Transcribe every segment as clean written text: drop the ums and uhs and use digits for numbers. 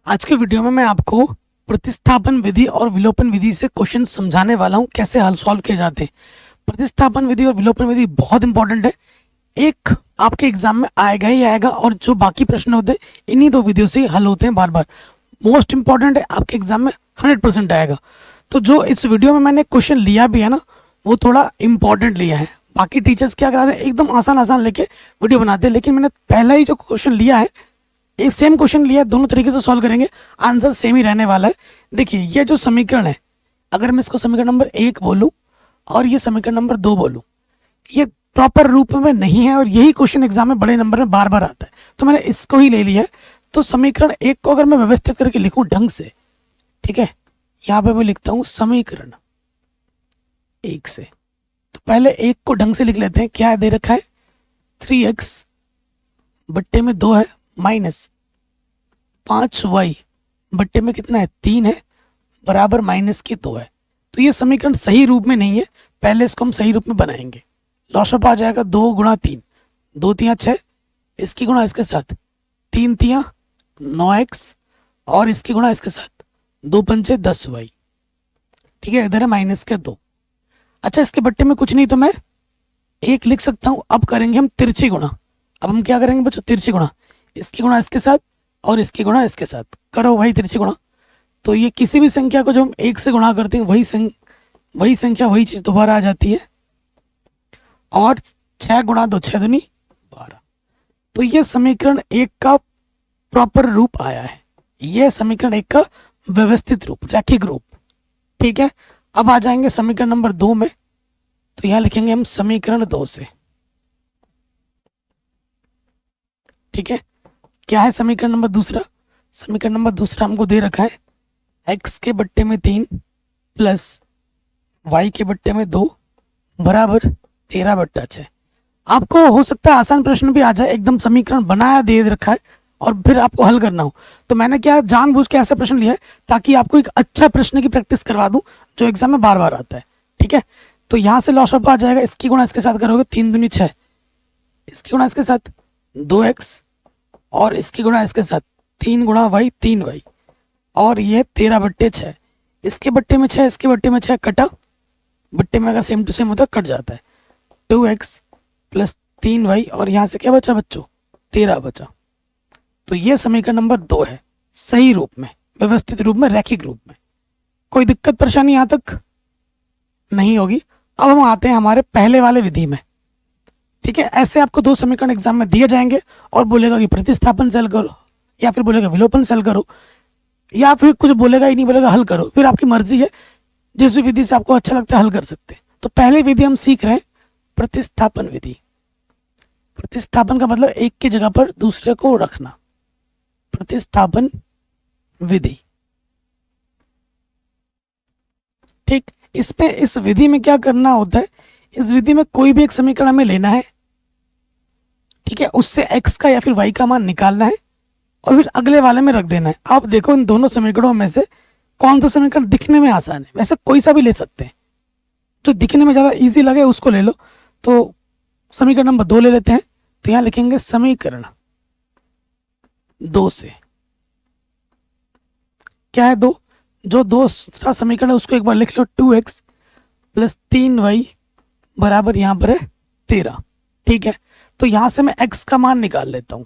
आज के वीडियो में मैं आपको प्रतिस्थापन विधि और विलोपन विधि से क्वेश्चन समझाने वाला हूं, कैसे हल सॉल्व किए जाते हैं। प्रतिस्थापन विधि और विलोपन विधि बहुत इंपॉर्टेंट है। एक आपके एग्जाम में आएगा ही आएगा, और जो बाकी प्रश्न होते हैं इन्हीं दो विधियों से ही हल होते हैं बार बार। मोस्ट इंपॉर्टेंट है, आपके एग्जाम में 100% आएगा। तो जो इस वीडियो में मैंने क्वेश्चन लिया भी है ना, वो थोड़ा इंपॉर्टेंट लिया है। बाकी टीचर्स क्या कराते हैं, एकदम आसान आसान लेके वीडियो बनाते हैं, लेकिन मैंने पहला ही जो क्वेश्चन लिया है, एक सेम क्वेश्चन लिया है, दोनों तरीके से सॉल्व करेंगे, आंसर सेम ही रहने वाला है। देखिए, ये जो समीकरण है, अगर मैं इसको समीकरण नंबर 1 बोलूं और ये समीकरण नंबर 2 बोलूं, ये प्रॉपर रूप में नहीं है, और यही क्वेश्चन एग्जाम में बड़े नंबर में बार बार आता है, तो मैंने इसको ही ले लिया है। तो समीकरण 1 को अगर मैं व्यवस्थित करके लिखूं ढंग से, ठीक है, यहां पे मैं लिखता हूं समीकरण 1 से। तो पहले 1 को ढंग से लिख लेते हैं। क्या है, दे रखा है 3x बट्टे में 2 है माइनस 5y बट्टे में कितना है 3 है बराबर माइनस के 2 है। तो ये समीकरण सही रूप में नहीं है, पहले इसको हम सही रूप में बनाएंगे। लॉसअप आ जाएगा 2 गुणा 3, 2 तिया 6, इसकी गुणा इसके साथ 3 तिया 9x, और इसकी गुणा इसके साथ 2 पंचे 10y। ठीक है, इधर है माइनस के 2। अच्छा, इसके बट्टे में कुछ नहीं तो मैं 1 लिख सकता हूं। अब करेंगे हम तिरछी गुणा। अब हम क्या करेंगे बच्चों, तिरछी गुणा, इसकी गुणा इसके साथ और इसकी गुणा इसके साथ। करो भाई तिरछी गुणा। तो ये किसी भी संख्या को जो हम 1 से गुणा करते हैं, वही संख्या वही चीज दोबारा आ जाती है। और 6 गुणा 2 6 दूनी 12। तो ये समीकरण 1 का प्रॉपर रूप आया है। यह समीकरण 1 का व्यवस्थित रूप, रैखिक रूप। ठीक है, अब आ जाएंगे समीकरण नंबर 2 में। तो यहां लिखेंगे हम समीकरण 2 से। ठीक है, क्या है समीकरण नंबर दूसरा? समीकरण नंबर दूसरा हमको दे रखा है x के बट्टे में 3 प्लस y के बट्टे में 2 बराबर 13/6। आपको हो सकता है आसान प्रश्न भी आ जाए, एकदम समीकरण बनाया दे रखा है और फिर आपको हल करना हो। तो मैंने क्या जानबूझ के ऐसा प्रश्न लिया है ताकि आपको एक अच्छा प्रश्न की प्रैक्टिस करवा दूं, जो एग्जाम में बार बार आता है। ठीक है, तो यहां से लॉसअप आ जाएगा, इसकी गुणा इसके साथ करोगे 3 दूनी 6, इसकी गुणा इसके साथ 2x, और इसकी गुणा इसके साथ 3 गुणा y 3y, और ये 13/6। इसके बट्टे में 6, इसके बट्टे में 6 कटा, बट्टे में अगर सेम टू सेम होता कट जाता है। 2x प्लस 3y, और यहाँ से क्या बचा बच्चों, 13 बचा। तो ये समीकरण नंबर 2 है, सही रूप में, व्यवस्थित रूप में, रैखिक रूप में। कोई दिक्कत परेशानी यहाँ तक नहीं होगी। अब हम आते हैं हमारे पहले वाले विधि में। ठीक है, ऐसे आपको 2 समीकरण एग्जाम में दिए जाएंगे और बोलेगा कि प्रतिस्थापन से हल करो, या फिर बोलेगा विलोपन से हल करो, या फिर कुछ बोलेगा ही नहीं, बोलेगा हल करो। फिर आपकी मर्जी है, जिस भी विधि से आपको अच्छा लगता है हल कर सकते हैं। तो पहले विधि हम सीख रहे हैं प्रतिस्थापन विधि। प्रतिस्थापन का मतलब एक की जगह पर दूसरे को रखना, प्रतिस्थापन विधि। ठीक, इसमें इस विधि में क्या करना होता है, इस विधि में कोई भी एक समीकरण हमें लेना है, ठीक है, उससे x का या फिर y का मान निकालना है और फिर अगले वाले में रख देना है। आप देखो इन दोनों समीकरणों में से कौन सा समीकरण दिखने में आसान है। वैसे कोई सा भी ले सकते हैं, जो दिखने में ज्यादा इजी लगे उसको ले लो। तो समीकरण नंबर 2 ले लेते हैं। तो यहां लिखेंगे समीकरण 2 से। क्या है 2? जो दूसरा समीकरण है उसको एक बार लिख लो, 2x प्लस 3y बराबर यहां पर है 13। ठीक है, तो यहां से मैं x का मान निकाल लेता हूं।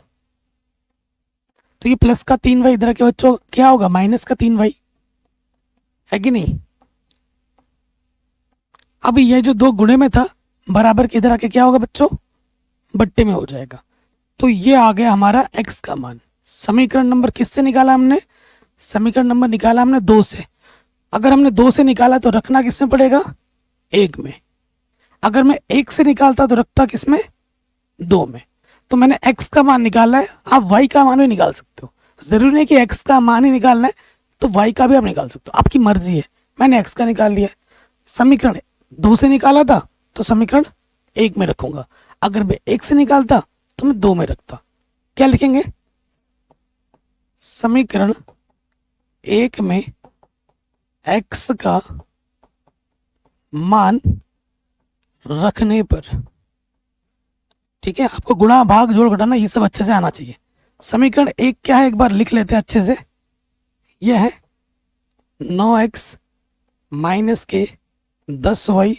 तो ये प्लस का 3y इधर के बच्चों क्या होगा, माइनस का 3y है कि नहीं। अब ये जो 2 गुणे में था, बराबर के इधर आके क्या होगा बच्चों, बट्टे में हो जाएगा। तो ये आ गया हमारा x का मान। समीकरण नंबर किससे निकाला हमने, समीकरण नंबर निकाला हमने 2 से। अगर हमने 2 से निकाला तो रखना किसमें पड़ेगा, 1 में। अगर मैं 1 से निकालता तो रखता किसमें, 2 में। तो मैंने x का मान निकाला है, आप y का मान भी निकाल सकते हो। जरूरी नहीं कि x का मान ही निकालना है, तो y का भी आप निकाल सकते हो, आपकी मर्जी है। मैंने x का निकाल लिया। समीकरण 2 से निकाला था तो समीकरण 1 में रखूंगा। अगर मैं 1 से निकालता तो मैं 2 में रखता। क्या लिखेंगे, समीकरण 1 में x का मान रखने पर, ठीक है, आपको गुणा भाग जोड़ घटाना ये सब अच्छे से आना चाहिए। समीकरण 1 क्या है एक बार लिख लेते हैं अच्छे से। ये है 9x माइनस के 10y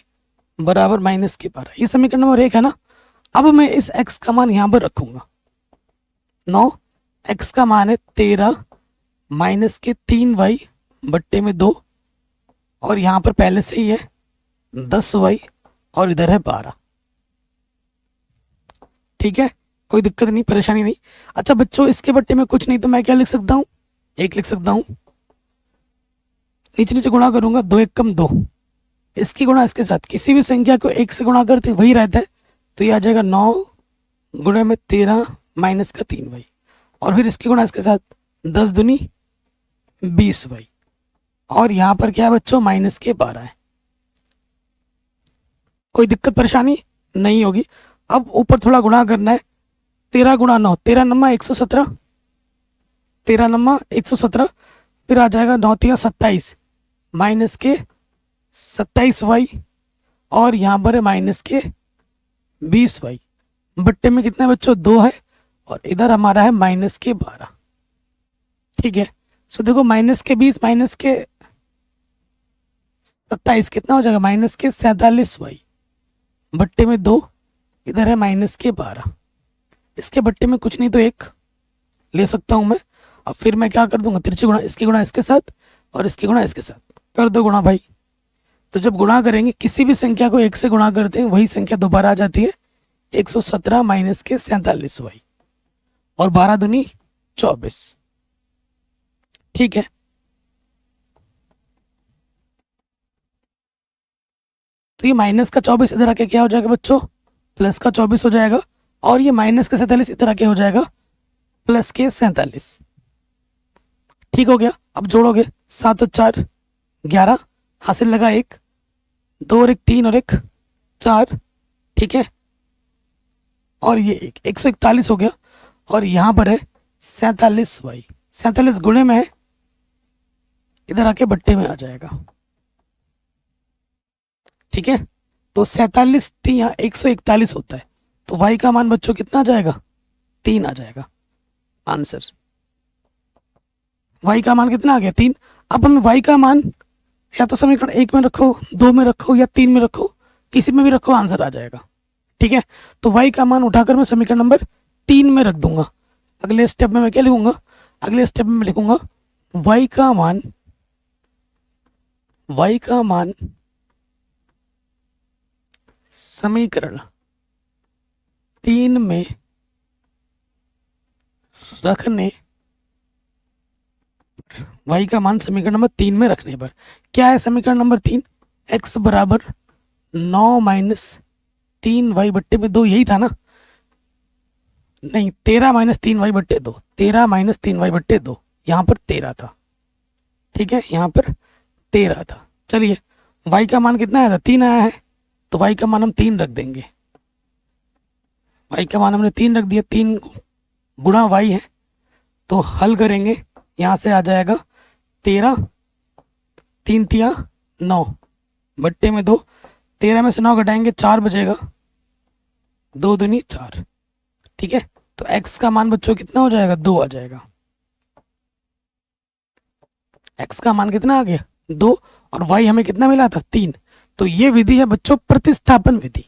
बराबर माइनस के 12। ये समीकरण नंबर 1 है ना। अब मैं इस x का मान यहाँ पर रखूंगा। 9x का मान है 13 माइनस के 3y बट्टे में 2, और यहाँ पर पहले से ही है 10y और इधर है 12। ठीक है, कोई दिक्कत नहीं, परेशानी नहीं। अच्छा बच्चों, इसके बट्टे में कुछ नहीं तो मैं क्या लिख सकता हूँ, 1 लिख सकता हूँ। नीचे नीचे गुणा करूंगा, 2 1 कम 2, इसकी गुणा इसके साथ। किसी भी संख्या को 1 से गुणा करते वही रहता है, तो ये आ जाएगा 9 गुणे में 13 माइनस का 3y, और फिर इसकी गुणा इसके साथ, 10 दूनी 20y, और यहाँ पर क्या है बच्चों, माइनस के 12 है। कोई दिक्कत परेशानी नहीं होगी। अब ऊपर थोड़ा गुणा करना है, 13 गुणा 9, 13 नम्मा 117, 13 नम्मा 117, फिर आ जाएगा 9 3 27 माइनस के 27y, और यहाँ पर है माइनस के 20y। बट्टे में कितना है बच्चों, 2 है, और इधर हमारा है माइनस के 12। ठीक है, सो देखो माइनस के 20 माइनस के 27 कितना हो जाएगा, माइनस के 47y बट्टे में 2, इधर है माइनस के 12। इसके बट्टे में कुछ नहीं तो 1 ले सकता हूं मैं। अब फिर मैं क्या कर दूंगा, तिरछी गुणा, इसकी गुणा इसके साथ और इसकी गुणा इसके साथ, कर दो गुणा भाई। तो जब गुणा करेंगे, किसी भी संख्या को 1 से गुणा करते हैं वही संख्या दोबारा आ जाती है, 117 माइनस के 47y, और 12 दूनी 24। ठीक है, तो ये माइनस का 24 इधर आके क्या हो जाएगा बच्चों, प्लस का 24 हो जाएगा, और ये माइनस का 47 इधर आके हो जाएगा प्लस के 47। ठीक हो गया। अब जोड़ोगे, 7 और 4 11, हासिल लगा 1, 2 और 1 3 और 1 4। ठीक है, और ये 141 हो गया, और यहाँ पर है 47y, 47 गुणे में है, इधर आके बट्टे में आ जाएगा। ठीक है, तो 47 यहाँ 141 होता है, तो y का मान बच्चों कितना आ जाएगा, 3 आ जाएगा आंसर। y का मान कितना आ गया, 3। अब हमें y का मान या तो समीकरण 1 में रखो, 2 में रखो, या 3 में रखो, किसी में भी रखो, आंसर आ जाएगा। ठीक है, तो y का मान उठाकर मैं समीकरण नंबर 3 में रख दूंगा। अगले स्टेप में मैं क्या लिखूंगा, अगले स्टेप में लिखूंगा y का मान समीकरण 3 में रखने, y का मान समीकरण नंबर 3 में रखने पर क्या है समीकरण नंबर 3, x बराबर 9 माइनस 3y बट्टे में 2, यही था ना, नहीं 13 माइनस 3y बट्टे 2, 13 माइनस 3y बट्टे 2, यहाँ पर 13 था। ठीक है, यहाँ पर 13 था। चलिए, y का मान कितना आया था, 3 आया है, तो y का मान हम 3 रख देंगे। y का मान हमने 3 रख दिया, 3 गुणा y है, तो हल करेंगे, यहाँ से आ जाएगा 13 3 3 9 बट्टे में 2, 13 में से 9 घटाएंगे 4 बचेगा, 2 दूनी 4। ठीक है, तो x का मान बच्चों कितना हो जाएगा, 2 आ जाएगा। x का मान कितना आ गया, 2, और y हमें कितना मिला था, 3। तो ये विधि है बच्चों प्रतिस्थापन विधि।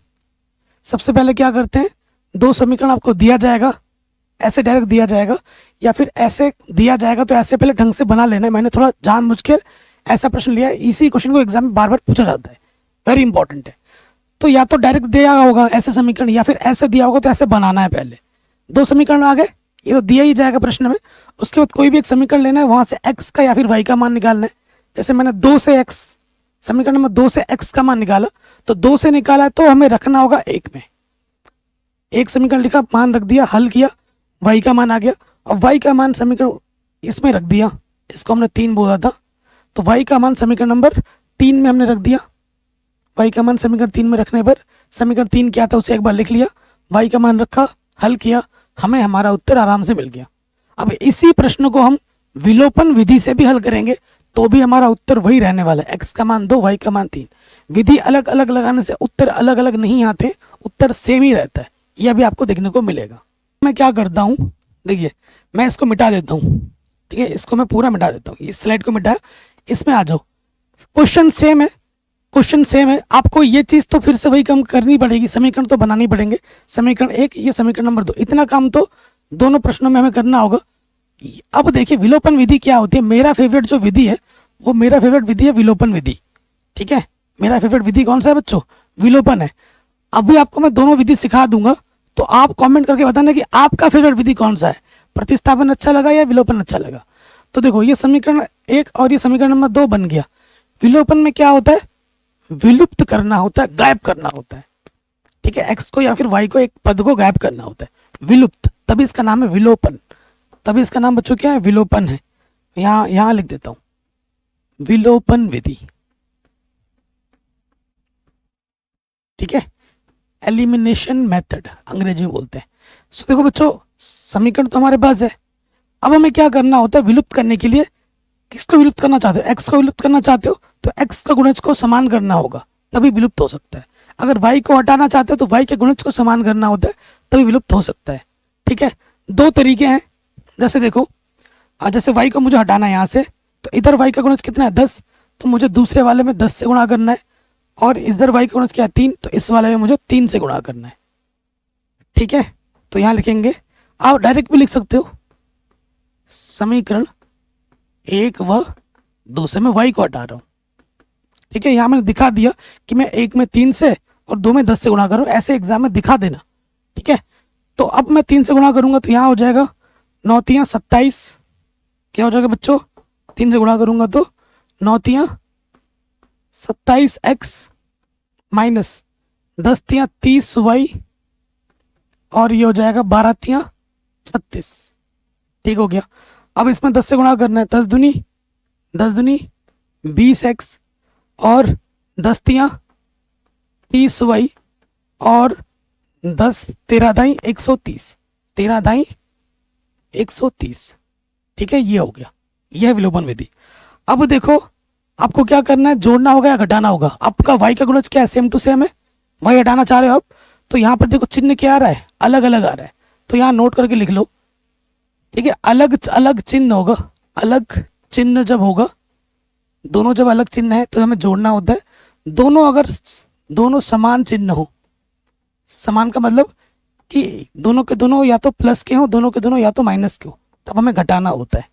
सबसे पहले क्या करते हैं, 2 समीकरण आपको दिया जाएगा, ऐसे डायरेक्ट दिया जाएगा, या फिर ऐसे दिया जाएगा, तो ऐसे पहले ढंग से बना लेना है। मैंने थोड़ा जानबूझकर ऐसा प्रश्न लिया है, इसी क्वेश्चन को एग्जाम में बार बार पूछा जाता है, वेरी इंपॉर्टेंट है। तो या तो डायरेक्ट दिया होगा ऐसे समीकरण, या फिर ऐसे दिया होगा, तो ऐसे बनाना है। पहले 2 समीकरण आ गए, ये तो दिया ही जाएगा प्रश्न में। उसके बाद कोई भी एक समीकरण लेना है, वहां से x का या फिर y का मान निकालना है। जैसे मैंने 2 से x, समीकरण में 2 से x का मान निकाला, तो 2 से निकाला तो हमें रखना होगा 1 में। एक समीकरण लिखा, मान रख दिया, हल किया, y का मान आ गया, और y का मान समीकरण इसमें रख दिया, इसको हमने 3 बोला था, तो y का मान समीकरण नंबर 3 में हमने रख दिया। y का मान समीकरण 3 में रखने पर समीकरण 3 क्या था उसे एक बार लिख लिया, y का मान रखा, हल किया, हमें हमारा उत्तर आराम से मिल गया। अब इसी प्रश्न को हम विलोपन विधि से भी हल करेंगे, तो भी हमारा उत्तर वही रहने वाला है, x का मान 2, y का मान 3। विधि अलग अलग लगाने से उत्तर अलग अलग नहीं आते, उत्तर सेम ही रहता है, यह भी आपको देखने को मिलेगा। मैं क्या करता हूँ, देखिए मैं इसको मिटा देता हूँ, ठीक है, इसको मैं पूरा मिटा देता हूँ, इस स्लाइड को मिटाया, इसमें आ जाओ। क्वेश्चन सेम है, क्वेश्चन सेम है। आपको ये चीज़ तो फिर से वही काम करनी पड़ेगी, समीकरण तो बनानी पड़ेंगे। समीकरण 1, ये समीकरण नंबर 2, इतना काम तो दोनों प्रश्नों में हमें करना होगा। अब देखिए विलोपन विधि क्या होती है। मेरा फेवरेट जो विधि है वो मेरा फेवरेट विधि है विलोपन विधि। ठीक है, मेरा फेवरेट विधि कौन सा है बच्चों? विलोपन है। अभी आपको मैं दोनों विधि सिखा दूंगा, तो आप कमेंट करके बताना कि आपका फेवरेट विधि कौन सा है, प्रतिस्थापन अच्छा लगा या विलोपन अच्छा लगा। तो देखो ये समीकरण 1 और ये समीकरण नंबर 2 बन गया। विलोपन में क्या होता है? विलुप्त करना होता है, गायब करना होता है। ठीक है, एक्स को या फिर वाई को, एक पद को गायब करना होता है, विलुप्त, तभी इसका नाम है विलोपन। तभी इसका नाम बच्चों क्या है? विलोपन है। यहां लिख देता हूं विलोपन विधि। ठीक है, एलिमिनेशन मेथड अंग्रेजी में बोलते हैं। सो देखो बच्चों, समीकरण तो हमारे पास है। अब हमें क्या करना होता है विलुप्त करने के लिए? किसको विलुप्त करना चाहते हो? एक्स को विलुप्त करना चाहते हो तो एक्स का गुणज को समान करना होगा, तभी विलुप्त हो सकता है। अगर वाई को हटाना चाहते हो तो वाई के गुणज को समान करना होता है, तभी विलुप्त हो सकता है। ठीक है, दो तरीके हैं। जैसे देखो, जैसे वाई को मुझे हटाना है यहाँ से, तो इधर वाई का गुणज कितना है? 10, तो मुझे दूसरे वाले में 10 से गुणा करना है। और इधर वाई का गुणज क्या है? 3, तो इस वाले में मुझे 3 से गुणा करना है। ठीक है, तो यहाँ लिखेंगे, आप डायरेक्ट भी लिख सकते हो, समीकरण 1 व 2 से मैं वाई को हटा रहा हूँ। ठीक है, यहाँ मैंने दिखा दिया कि मैं 1 में 3 से और 2 में 10 से गुणा करूँ, ऐसे एग्जाम में दिखा देना। ठीक है, तो अब मैं 3 से गुणा करूंगा तो यहाँ हो जाएगा 9 तियां 27। क्या हो जाएगा बच्चों? 3 से गुणा करूंगा तो 9 तियां 27 एक्स माइनस 10 तियां 30 वाई, और ये हो जाएगा 12 तियां 36। ठीक हो गया। अब इसमें 10 से गुणा करना है, 10 दूनी 20 एक्स और 10 तियां 30 वाई और 10 13 दाई 130, 13 दाई 130। ठीक है, ये हो गया, यह विलोपन विधि। अब देखो आपको क्या करना है, जोड़ना होगा या घटाना होगा। आपका y का गुणज क्या है? सेम टू सेम है। y हटाना चाह रहे हो आप, तो यहाँ पर देखो चिन्ह क्या आ रहा है? अलग अलग आ रहा है, तो यहाँ नोट करके लिख लो। ठीक है, अलग अलग चिन्ह होगा, अलग चिन्ह जब होगा, दोनों जब अलग चिन्ह है तो हमें जोड़ना होता है। दोनों अगर दोनों समान चिन्ह हो, समान का मतलब कि दोनों के दोनों या तो प्लस के हो, दोनों के दोनों या तो माइनस के हो, तब हमें घटाना होता है।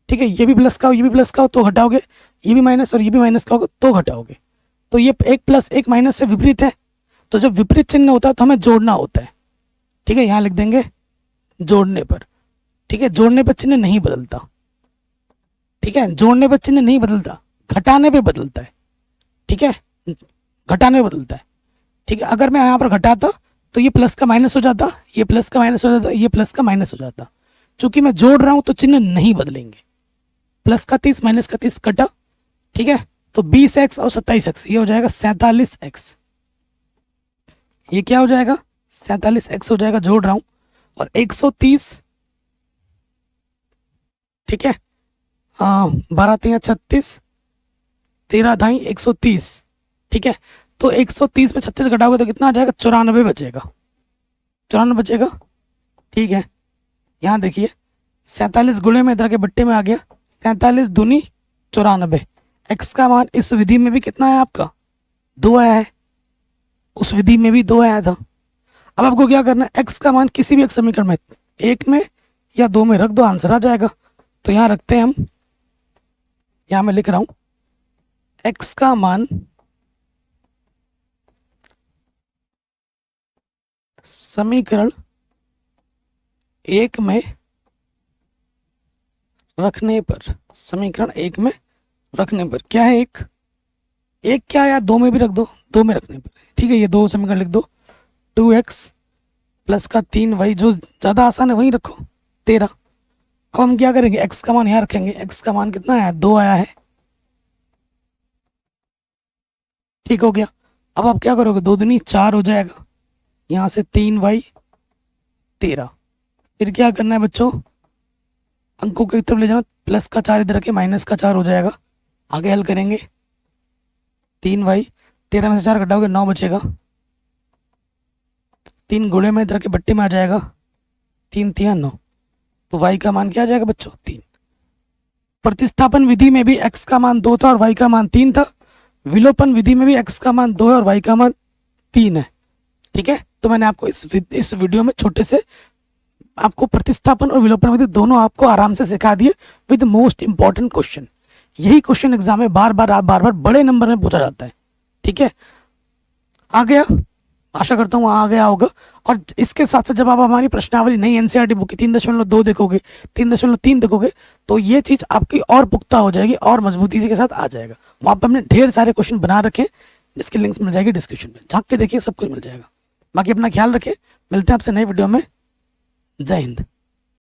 ठीक है, ये भी प्लस का हो, ये भी प्लस का हो तो घटाओगे, ये भी माइनस और ये भी माइनस का होगा तो घटाओगे। तो ये एक प्लस एक माइनस से विपरीत है, तो जब विपरीत चिन्ह होता है तो हमें जोड़ना होता है। ठीक है, यहाँ लिख देंगे जोड़ने पर। ठीक है, जोड़ने पर चिन्ह नहीं बदलता। ठीक है, जोड़ने पर चिन्ह नहीं बदलता, घटाने पे बदलता है। ठीक है, घटाने पे बदलता है। ठीक है, अगर मैं यहाँ पर घटाता तो ये प्लस का माइनस हो जाता, ये प्लस का माइनस हो जाता, ये प्लस का माइनस हो जाता। चूंकि मैं जोड़ रहा हूं तो चिन्ह नहीं बदलेंगे। प्लस का 30 माइनस का 30 कटा। ठीक है, तो 20x और 27x, ये हो जाएगा 47x। ये क्या हो जाएगा? 47x हो जाएगा, जोड़ रहा हूं, और 130। ठीक है, 12 तियां 36, 13 धाई 130। ठीक है, तो 130 में 36 घटाओगे तो कितना आ जाएगा? 94 बचेगा। 94 बचेगा। ठीक है, यहाँ देखिए 47 गुणे में इधर के बट्टे में आ गया, 47 दूनी 94। एक्स का मान इस विधि में भी कितना है आपका? 2 आया है, उस विधि में भी 2 आया था। अब आपको क्या करना है, एक्स का मान किसी भी एक समीकरण में 1 में या 2 में रख दो, आंसर आ जाएगा। तो यहाँ रखते हैं हम, यहाँ मैं लिख रहा हूं एक्स का मान समीकरण 1 में रखने पर, समीकरण 1 में रखने पर क्या है? एक क्या है यार, 2 में भी रख दो, 2 में रखने पर। ठीक है, ये 2 समीकरण लिख दो। 2x प्लस का 3 वही जो ज़्यादा आसान है वहीं रखो, 13। अब हम क्या करेंगे, x का मान यहाँ रखेंगे। x का मान कितना आया? 2 आया है। ठीक हो गया। अब आप क्या करोगे, 2 दूनी 4 हो जाएगा, यहाँ से 3y 13। फिर क्या करना है बच्चों, अंकों की तरफ ले जाना, प्लस का 4 इधर रखे, माइनस का 4 हो जाएगा। आगे हल करेंगे, 3y 13 में से 4 घटाओगे 9 बचेगा। 3 गुणे में इधर के बट्टे में आ जाएगा, 3 तियां 9, तो y का मान क्या आ जाएगा बच्चों? 3। प्रतिस्थापन विधि में भी x का मान 2 था और y का मान 3 था। विलोपन विधि में भी x का मान 2 है और y का मान 3 है। ठीक है, तो मैंने आपको इस वीडियो में छोटे से आपको प्रतिस्थापन और विलोपन विधि दोनों आपको आराम से सिखा दिए विद मोस्ट इंपॉर्टेंट क्वेश्चन। यही क्वेश्चन एग्जाम में बार बार बड़े नंबर में पूछा जाता है। ठीक है, आ गया, आशा करता हूँ आ गया होगा। और इसके साथ साथ जब आप हमारी प्रश्नावली नई एनसीईआरटी बुक की 3.2 देखोगे, 3.3 देखोगे, तो ये चीज आपकी और पुख्ता हो जाएगी और मजबूती के साथ आ जाएगा। वहां पर हमने ढेर सारे क्वेश्चन बना रखे, जिसकी लिंक्स मिल जाएगी डिस्क्रिप्शन में, झांक के देखिए, सब कुछ मिल जाएगा। बाकी अपना ख्याल रखें, मिलते हैं आपसे नई वीडियो में। जय हिंद।